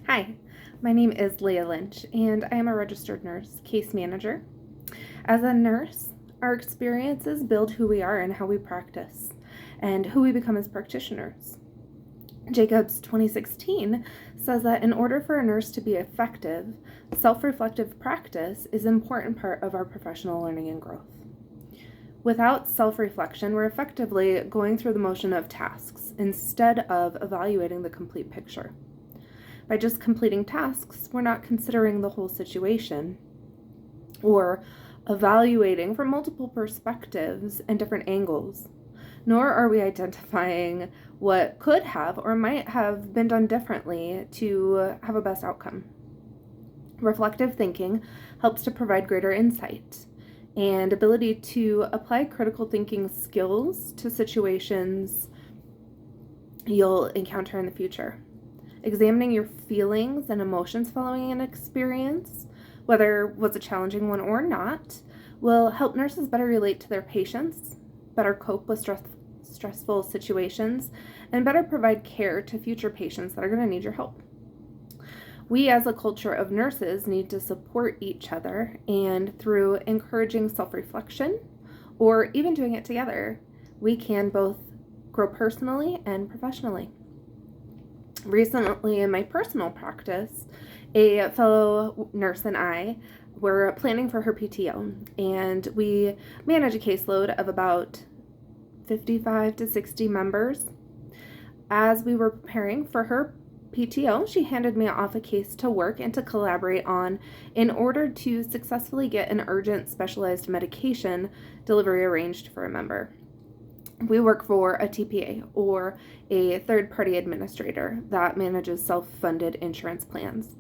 Hi, my name is Leah Lynch, and I am a registered nurse case manager. As a nurse, our experiences build who we are and how we practice, and who we become as practitioners. Jacobs 2016 says that in order for a nurse to be effective, self-reflective practice is an important part of our professional learning and growth. Without self-reflection, we're effectively going through the motion of tasks instead of evaluating the complete picture. By just completing tasks, we're not considering the whole situation or evaluating from multiple perspectives and different angles, nor are we identifying what could have or might have been done differently to have a best outcome. Reflective thinking helps to provide greater insight and ability to apply critical thinking skills to situations you'll encounter in the future. Examining your feelings and emotions following an experience, whether it was a challenging one or not, will help nurses better relate to their patients, better cope with stressful situations, and better provide care to future patients that are going to need your help. We as a culture of nurses need to support each other, and through encouraging self-reflection or even doing it together, we can both grow personally and professionally. Recently in my personal practice, a fellow nurse and I were planning for her PTO, and we manage a caseload of about 55 to 60 members. As we were preparing for her PTO, she handed me off a case to work and to collaborate on in order to successfully get an urgent specialized medication delivery arranged for a member. We work for a TPA, or a third-party administrator that manages self-funded insurance plans.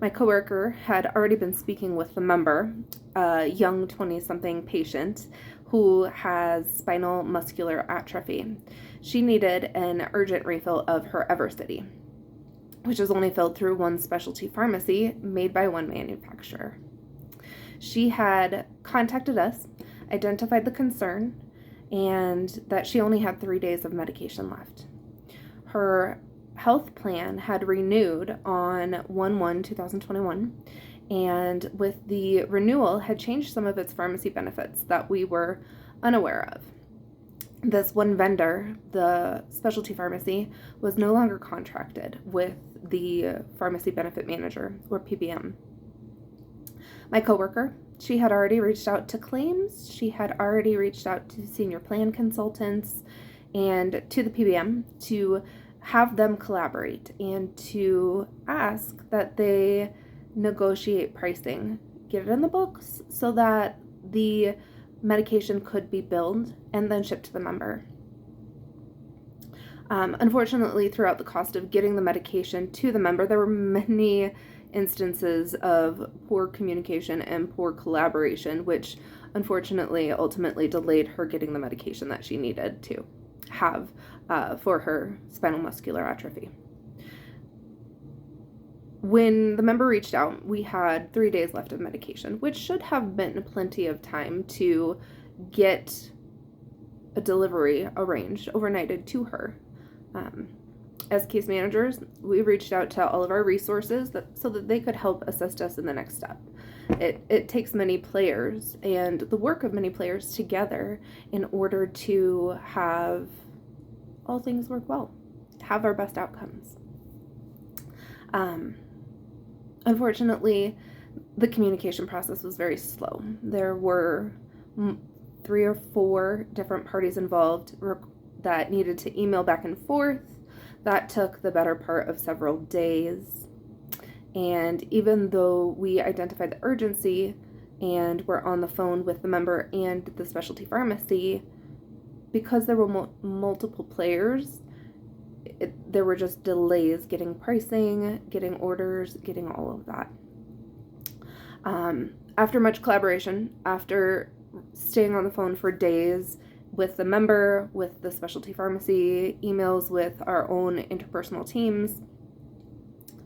My coworker had already been speaking with the member, a young 20-something patient who has spinal muscular atrophy. She needed an urgent refill of her Evercity, which is only filled through one specialty pharmacy made by one manufacturer. She had contacted us, identified the concern, and that she only had 3 days of medication left. Her health plan had renewed on 1/1/2021, and with the renewal had changed some of its pharmacy benefits that we were unaware of. This one vendor, the specialty pharmacy, was no longer contracted with the pharmacy benefit manager, or PBM. My coworker, she had already reached out to claims, she had already reached out to senior plan consultants and to the PBM to have them collaborate and to ask that they negotiate pricing, get it in the books so that the medication could be billed and then shipped to the member. Unfortunately, throughout the cost of getting the medication to the member, there were many instances of poor communication and poor collaboration, which unfortunately ultimately delayed her getting the medication that she needed to have for her spinal muscular atrophy. When the member reached out, we had 3 days left of medication, which should have been plenty of time to get a delivery arranged, overnighted to her. As case managers, we reached out to all of our resources so that they could help assist us in the next step. It takes many players and the work of many players together in order to have all things work well, have our best outcomes. Unfortunately, the communication process was very slow. There were 3 or 4 different parties involved that needed to email back and forth. That took the better part of several days. And even though we identified the urgency and were on the phone with the member and the specialty pharmacy, because there were multiple players, there were just delays getting pricing, getting orders, getting all of that. After much collaboration, after staying on the phone for days with the member, with the specialty pharmacy, emails with our own interpersonal teams,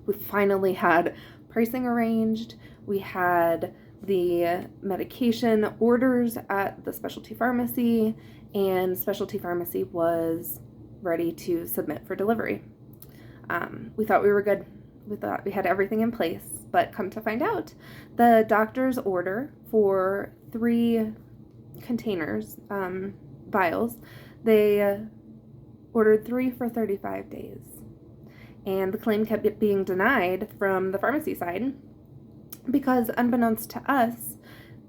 we finally had pricing arranged. We had the medication orders at the specialty pharmacy, and specialty pharmacy was ready to submit for delivery. We thought we were good. We thought we had everything in place, but come to find out, the doctor's order for 3 containers, vials, they ordered 3 for 35 days. And the claim kept being denied from the pharmacy side because, unbeknownst to us,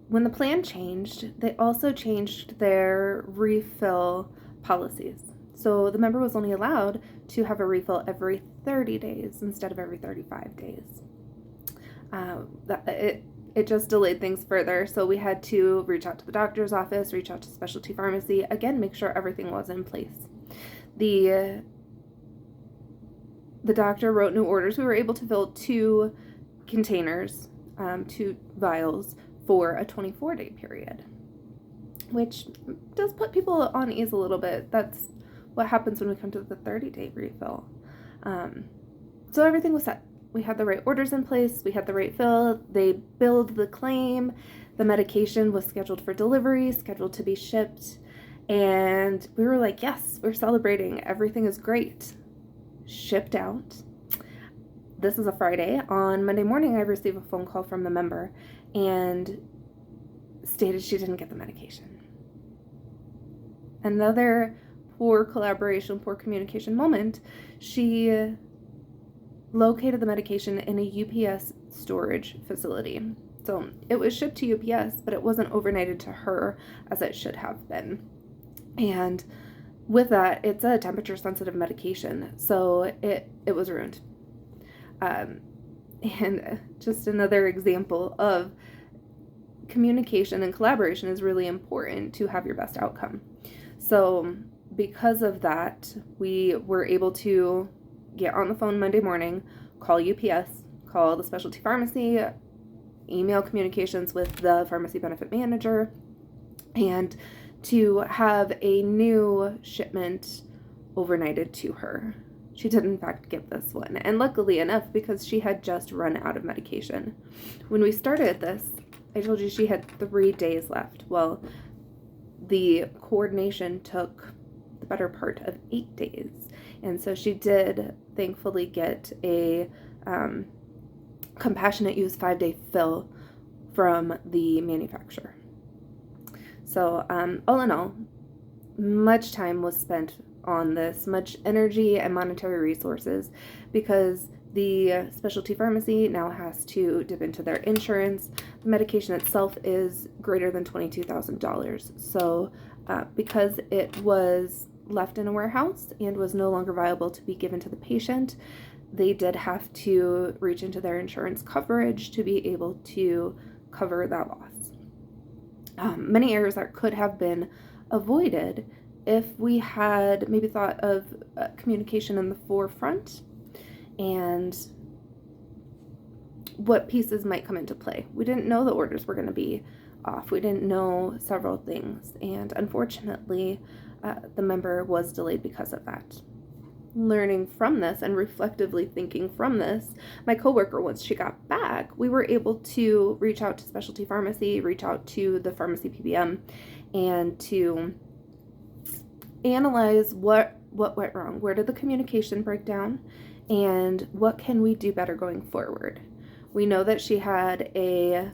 when the plan changed, they also changed their refill policies. So the member was only allowed to have a refill every 30 days instead of every 35 days. It just delayed things further, so we had to reach out to the doctor's office, reach out to specialty pharmacy, again, make sure everything was in place. The doctor wrote new orders. We were able to fill 2 containers, 2 vials for a 24-day period, which does put people on ease a little bit. That's what happens when we come to the 30-day refill. So everything was set. We had the right orders in place. We had the right fill. They billed the claim. The medication was scheduled for delivery, scheduled to be shipped. And we were like, yes, we're celebrating. Everything is great. Shipped out. This is a Friday. On Monday morning, I received a phone call from the member and stated she didn't get the medication. Another poor collaboration, poor communication moment. She located the medication in a UPS storage facility. So it was shipped to UPS, but it wasn't overnighted to her as it should have been. And with that, it's a temperature sensitive medication, so it was ruined. And just another example of communication and collaboration is really important to have your best outcome. So because of that, we were able to get on the phone Monday morning, call UPS, call the specialty pharmacy, email communications with the pharmacy benefit manager, and to have a new shipment overnighted to her. She did in fact get this one, and luckily enough, because she had just run out of medication. When we started this, I told you she had 3 days left. Well, the coordination took the better part of 8 days, and so she did thankfully get a compassionate use 5-day fill from the manufacturer. So all in all, much time was spent on this, much energy and monetary resources, because the specialty pharmacy now has to dip into their insurance. The medication itself is greater than $22,000. So because it was left in a warehouse and was no longer viable to be given to the patient, they did have to reach into their insurance coverage to be able to cover that loss. Many errors that could have been avoided if we had maybe thought of communication in the forefront and what pieces might come into play. We didn't know the orders were going to be off. We didn't know several things, and unfortunately, the member was delayed because of that. Learning from this and reflectively thinking from this, my coworker, once she got back, we were able to reach out to specialty pharmacy, reach out to the pharmacy PBM, and to analyze what went wrong. Where did the communication break down, and what can we do better going forward? We know that she had a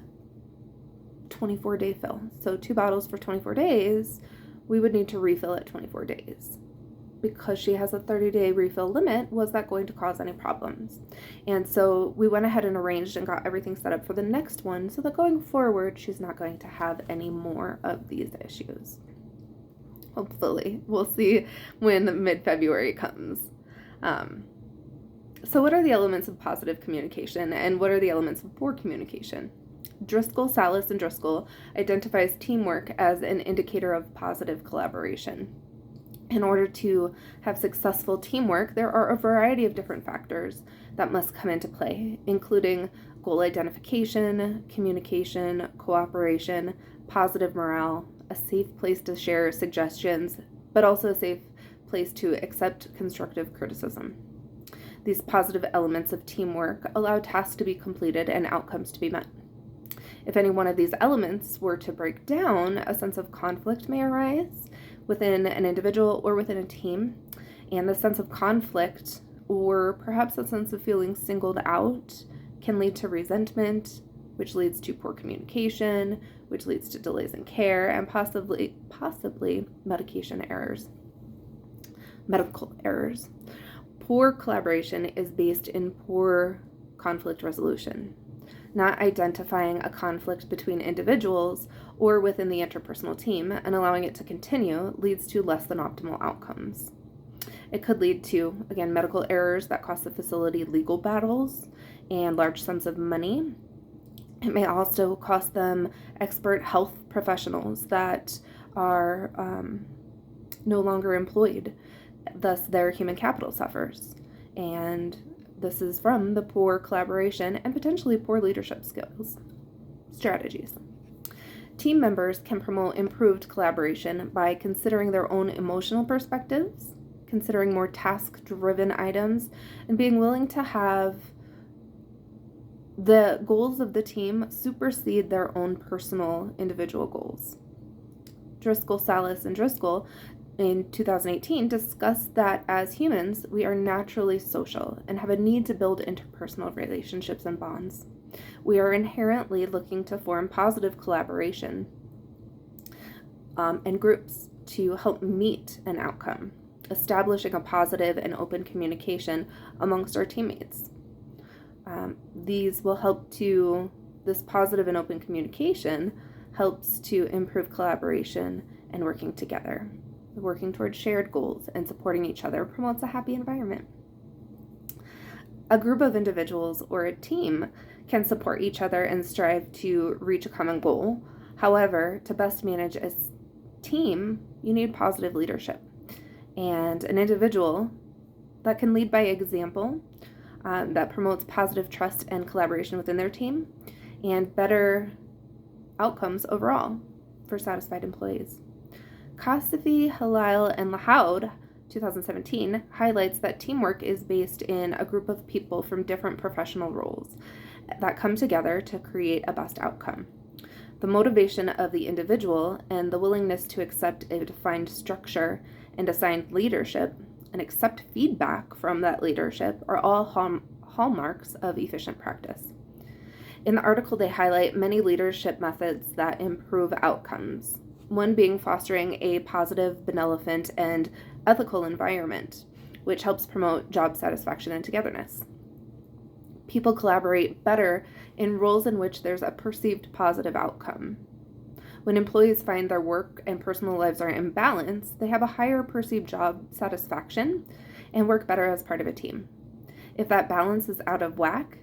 24-day fill, so 2 bottles for 24 days. We would need to refill at 24 days. Because she has a 30-day refill limit, was that going to cause any problems? And so we went ahead and arranged and got everything set up for the next one so that going forward, she's not going to have any more of these issues. Hopefully. We'll see when mid-February comes. So what are the elements of positive communication, and what are the elements of poor communication? Driscoll, Salas, and Driscoll identifies teamwork as an indicator of positive collaboration. In order to have successful teamwork, there are a variety of different factors that must come into play, including goal identification, communication, cooperation, positive morale, a safe place to share suggestions, but also a safe place to accept constructive criticism. These positive elements of teamwork allow tasks to be completed and outcomes to be met. If any one of these elements were to break down, a sense of conflict may arise within an individual or within a team, and the sense of conflict or perhaps a sense of feeling singled out can lead to resentment, which leads to poor communication, which leads to delays in care, and possibly medical errors. Poor collaboration is based in poor conflict resolution. Not identifying a conflict between individuals or within the interpersonal team and allowing it to continue leads to less than optimal outcomes. It could lead to, again, medical errors that cost the facility legal battles and large sums of money. It may also cost them expert health professionals that are no longer employed. Thus, their human capital suffers. And this is from the poor collaboration and potentially poor leadership strategies. Team members can promote improved collaboration by considering their own emotional perspectives, considering more task-driven items, and being willing to have the goals of the team supersede their own personal individual goals. Driscoll, Salas, and Driscoll in 2018 discussed that as humans, we are naturally social and have a need to build interpersonal relationships and bonds. We are inherently looking to form positive collaboration and groups to help meet an outcome, establishing a positive and open communication amongst our teammates. This positive and open communication helps to improve collaboration and working together. Working towards shared goals and supporting each other promotes a happy environment. A group of individuals or a team can support each other and strive to reach a common goal. However, to best manage a team, you need positive leadership and an individual that can lead by example, that promotes positive trust and collaboration within their team and better outcomes overall for satisfied employees. Kasafi, Halal, and Lahoud, 2017, highlights that teamwork is based in a group of people from different professional roles that come together to create a best outcome. The motivation of the individual and the willingness to accept a defined structure and assigned leadership and accept feedback from that leadership are all hallmarks of efficient practice. In the article, they highlight many leadership methods that improve outcomes. One being fostering a positive, benevolent, and ethical environment, which helps promote job satisfaction and togetherness. People collaborate better in roles in which there's a perceived positive outcome. When employees find their work and personal lives are in balance, they have a higher perceived job satisfaction and work better as part of a team. If that balance is out of whack,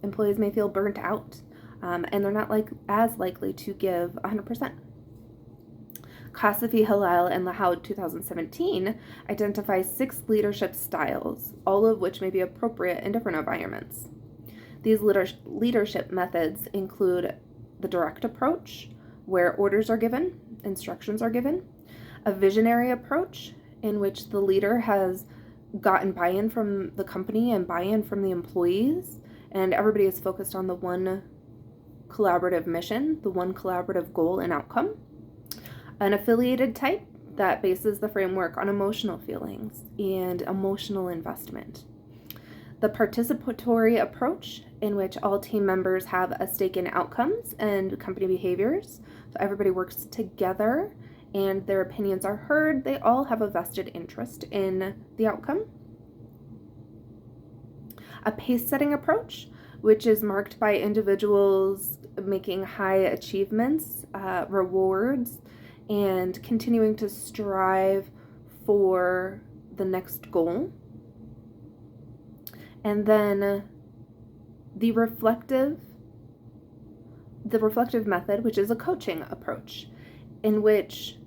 employees may feel burnt out, and they're not as likely to give 100%. Kasafi, Halal, and Lahoud 2017 identifies 6 leadership styles, all of which may be appropriate in different environments. These leadership methods include the direct approach, where orders are given, instructions are given, a visionary approach, in which the leader has gotten buy-in from the company and buy-in from the employees, and everybody is focused on the one collaborative mission, the one collaborative goal and outcome. An affiliated type that bases the framework on emotional feelings and emotional investment. The participatory approach, in which all team members have a stake in outcomes and company behaviors. So everybody works together and their opinions are heard. They all have a vested interest in the outcome. A pace-setting approach, which is marked by individuals making high achievements, rewards, and continuing to strive for the next goal. And then the reflective method, which is a coaching approach, in which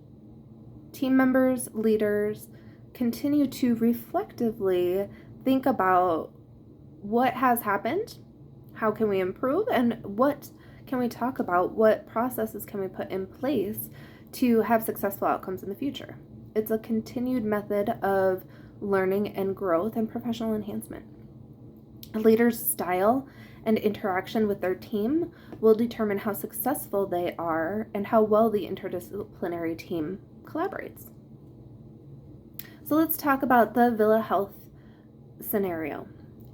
team members, leaders continue to reflectively think about what has happened, how can we improve, and what can we talk about, what processes can we put in place to have successful outcomes in the future. It's a continued method of learning and growth and professional enhancement. A leader's style and interaction with their team will determine how successful they are and how well the interdisciplinary team collaborates. So let's talk about the Villa Health scenario.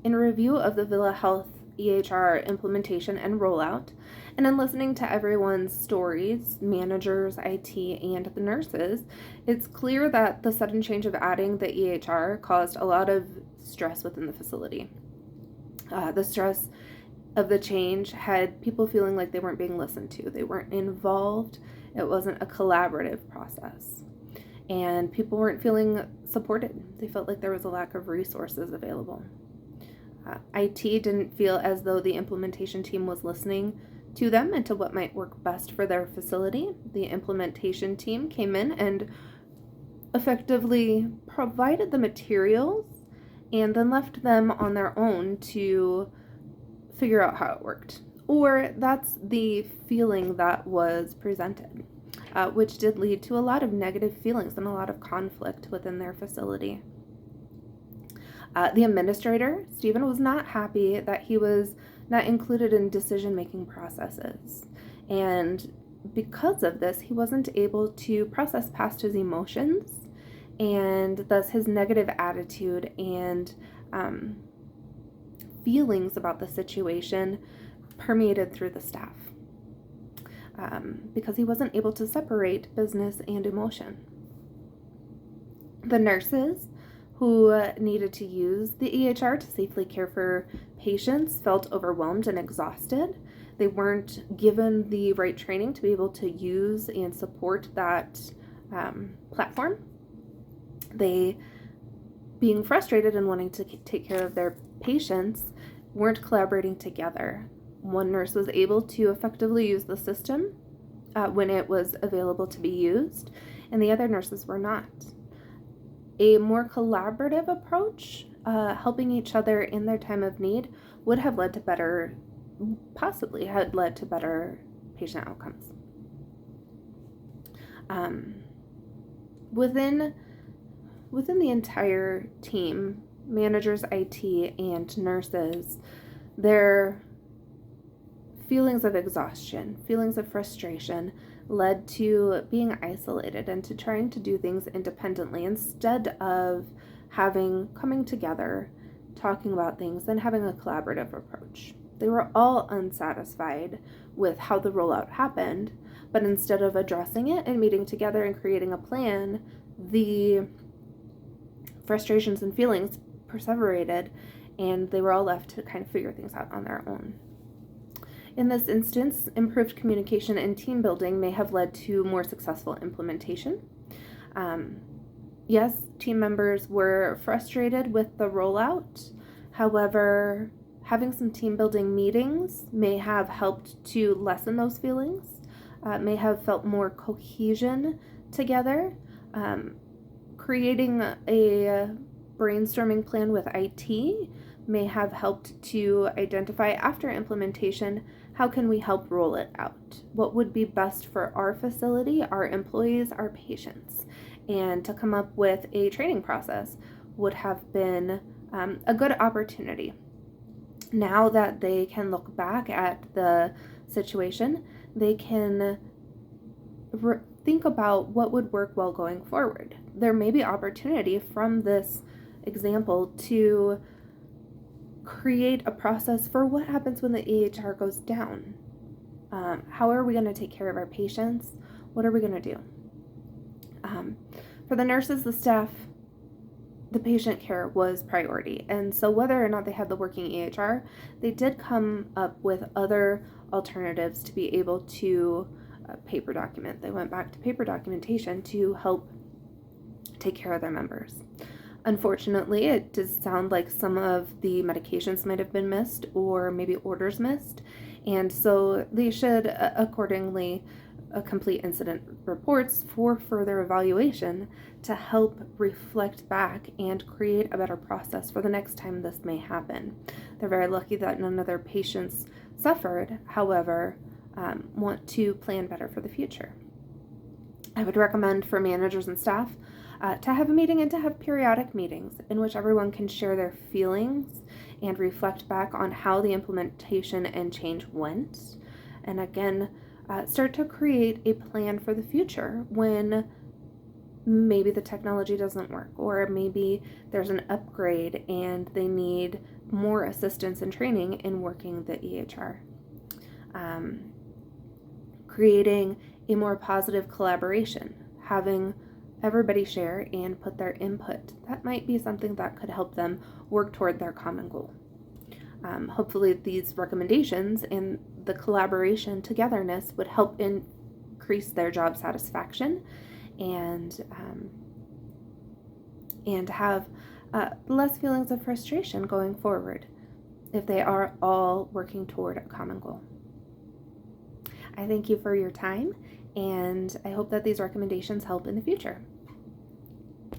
In review of the Villa Health EHR implementation and rollout, and in listening to everyone's stories, managers, IT, and the nurses, it's clear that the sudden change of adding the EHR caused a lot of stress within the facility. The stress of the change had people feeling like they weren't being listened to, they weren't involved, it wasn't a collaborative process, and people weren't feeling supported. They felt like there was a lack of resources available. IT didn't feel as though the implementation team was listening to them and to what might work best for their facility. The implementation team came in and effectively provided the materials and then left them on their own to figure out how it worked. Or that's the feeling that was presented, which did lead to a lot of negative feelings and a lot of conflict within their facility. The administrator, Stephen, was not happy that he was not included in decision-making processes. And because of this, he wasn't able to process past his emotions, and thus his negative attitude and feelings about the situation permeated through the staff, because he wasn't able to separate business and emotion. The nurses who needed to use the EHR to safely care for patients felt overwhelmed and exhausted. They weren't given the right training to be able to use and support that platform. They, being frustrated and wanting to take care of their patients, weren't collaborating together. One nurse was able to effectively use the system when it was available to be used, and the other nurses were not. A more collaborative approach, helping each other in their time of need, would have led to better patient outcomes. Within the entire team, managers, IT, and nurses, their feelings of exhaustion, feelings of frustration, led to being isolated and to trying to do things independently instead of coming together, talking about things, and having a collaborative approach. They were all unsatisfied with how the rollout happened, but instead of addressing it and meeting together and creating a plan, the frustrations and feelings perseverated, and they were all left to kind of figure things out on their own. In this instance, improved communication and team building may have led to more successful implementation. Yes, team members were frustrated with the rollout. However, having some team building meetings may have helped to lessen those feelings, may have felt more cohesion together. Creating a brainstorming plan with IT may have helped to identify after implementation, how can we help roll it out? What would be best for our facility, our employees, our patients? And to come up with a training process would have been a good opportunity. Now that they can look back at the situation, they can think about what would work well going forward. There may be opportunity from this example to create a process for what happens when the EHR goes down. How are we going to take care of our patients? What are we going to do? For the nurses, the staff, the patient care was priority. And so whether or not they had the working EHR, they did come up with other alternatives to be able to paper document. They went back to paper documentation to help take care of their members. Unfortunately, it does sound like some of the medications might have been missed or maybe orders missed, and so they should accordingly complete incident reports for further evaluation to help reflect back and create a better process for the next time this may happen. They're very lucky that none of their patients suffered, however, want to plan better for the future. I would recommend for managers and staff to have a meeting and to have periodic meetings in which everyone can share their feelings and reflect back on how the implementation and change went. And again, start to create a plan for the future when maybe the technology doesn't work, or maybe there's an upgrade and they need more assistance and training in working the EHR. Creating a more positive collaboration, having everybody share and put their input. That might be something that could help them work toward their common goal. Hopefully these recommendations and the collaboration togetherness would help increase their job satisfaction and have less feelings of frustration going forward if they are all working toward a common goal. I thank you for your time, and I hope that these recommendations help in the future.